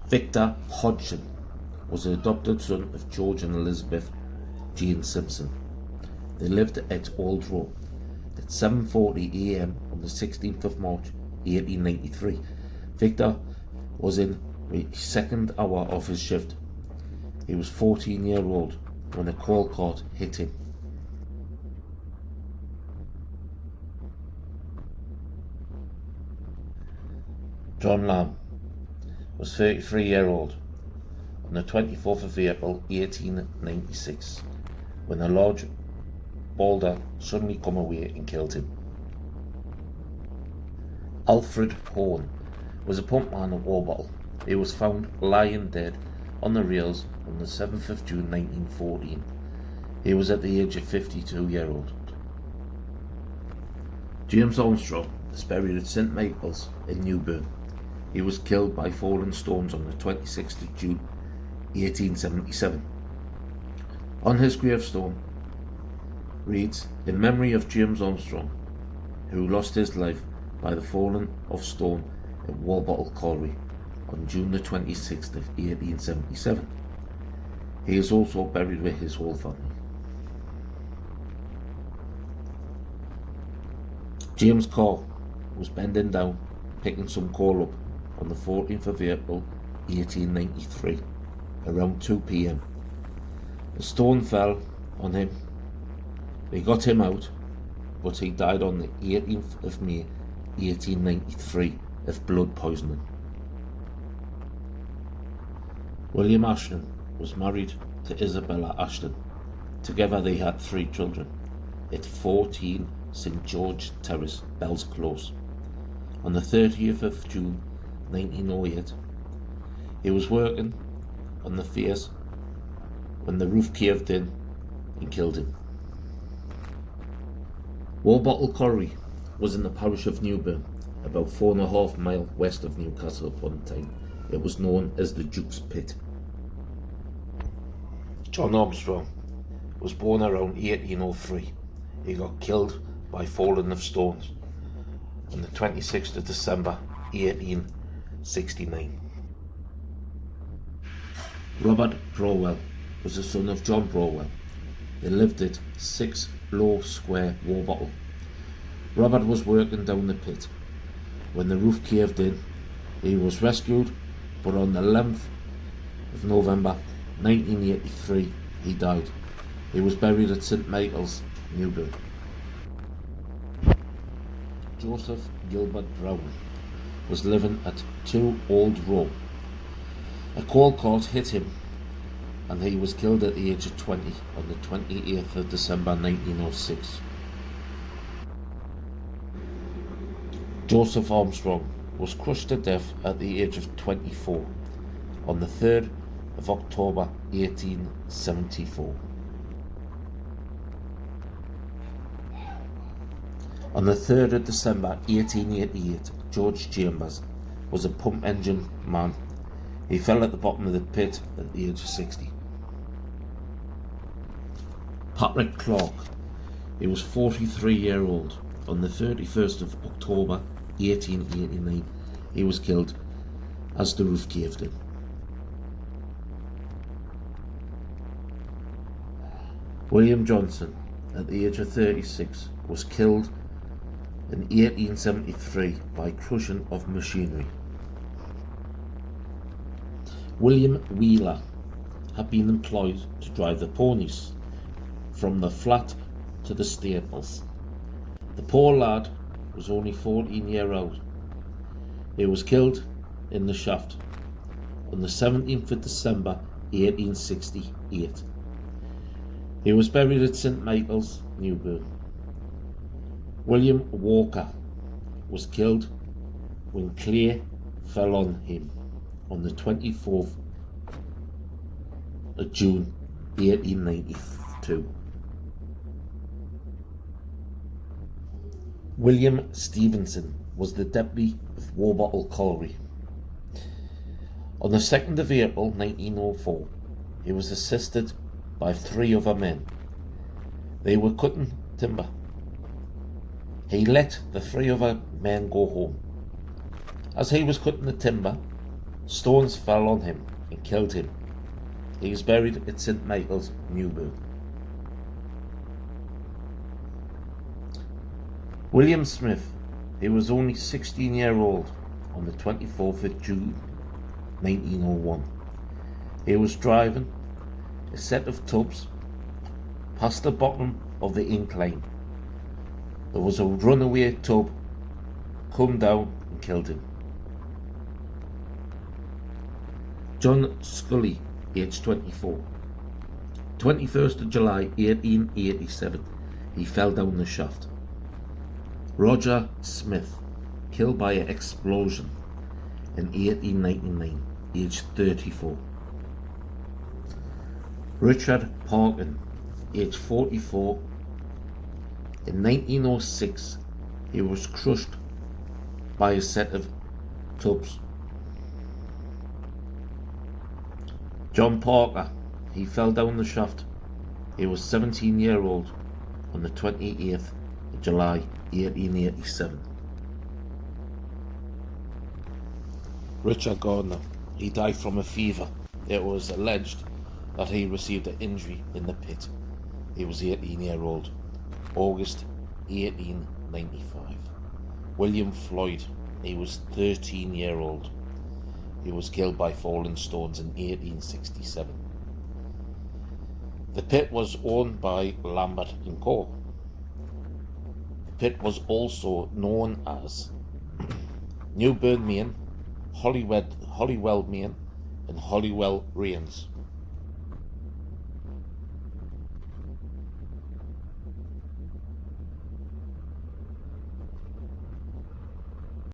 Victor Hodgson was the adopted son of George and Elizabeth Jane Simpson. They lived at Old Row. At 7:40 a.m. on the 16th of March 1893, Victor was in the second hour of his shift. He was 14-year-old when a coal cart hit him. John Lamb was 33-year-old on the 24th of April 1896 when a large boulder suddenly come away and killed him. Alfred Horn was a pumpman at Walbottle. He was found lying dead on the rails on the 7th of June 1914. He was at the age of 52-year-old. James Armstrong is buried at St Michael's in Newburn. He was killed by falling stones on the 26th of June 1877. On his gravestone reads, "In memory of James Armstrong, who lost his life by the falling of stone at Walbottle Colliery on June the 26th of 1877. He is also buried with his whole family." James Carr was bending down, picking some coal up on the 14th of April 1893, around 2 p.m. A stone fell on him. They got him out, but he died on the 18th of May 1893 of blood poisoning. William Ashton was married to Isabella Ashton. Together they had 3 children at 14 St George Terrace, Bells Close. On the 30th of June 1908, he was working on the face when the roof caved in and killed him. Walbottle Colliery was in the parish of Newburn, about 4.5 miles west of Newcastle upon Tyne. It was known as the Duke's Pit. John Armstrong was born around 1803. He got killed by falling of stones on the 26th of December 1869. Robert Browell was the son of John Browell. They lived at 6 Low Square, Walbottle. Robert was working down the pit when the roof caved in. He was rescued, but on the 11th of November 1983 he died. He was buried at St Michael's, Newburn. Joseph Gilbert Brown was living at 2 Old Row. A coal cart hit him and he was killed at the age of 20 on the 28th of December 1906. Joseph Armstrong was crushed to death at the age of 24 on the 3rd of October 1874. On the 3rd of December 1888, George Chambers was a pump engine man. He fell at the bottom of the pit at the age of 60. Patrick Clark, he was 43-year-old. On the 31st of October 1889, he was killed as the roof caved in. William Johnson, at the age of 36, was killed in 1873 by crushing of machinery. William Wheeler had been employed to drive the ponies from the flat to the stables. The poor lad was only 14 years old. He was killed in the shaft on the 17th of December 1868. He was buried at St Michael's, Newburn. William Walker was killed when clay fell on him on the 24th of June 1892. William Stevenson was the deputy of Walbottle Colliery. On the 2nd of April 1904, he was assisted by 3 other men. They were cutting timber. He let the 3 other men go home. As he was cutting the timber, Stones fell on him and killed him. He is buried at St Michael's, Newburn. William Smith, he was only 16-year-old on the 24th of June 1901. He was driving a set of tubs past the bottom of the incline. There was a runaway tub come down and killed him. John Scully, aged 24. 21st of July 1887, he fell down the shaft. Roger Smith, killed by an explosion in 1899, aged 34. Richard Parkin, aged 44. In 1906, he was crushed by a set of tubs. John Parker, he fell down the shaft. He was 17-year-old on the 28th of July 1887. Richard Gardner, he died from a fever. It was alleged that he received an injury in the pit. He was 18-year-old, August 1895. William Floyd, he was 13-year-old. He was killed by falling stones in 1867. The pit was owned by Lambert & Co. The pit was also known as Newburn Main, Hollywell Main and Hollywell Rains.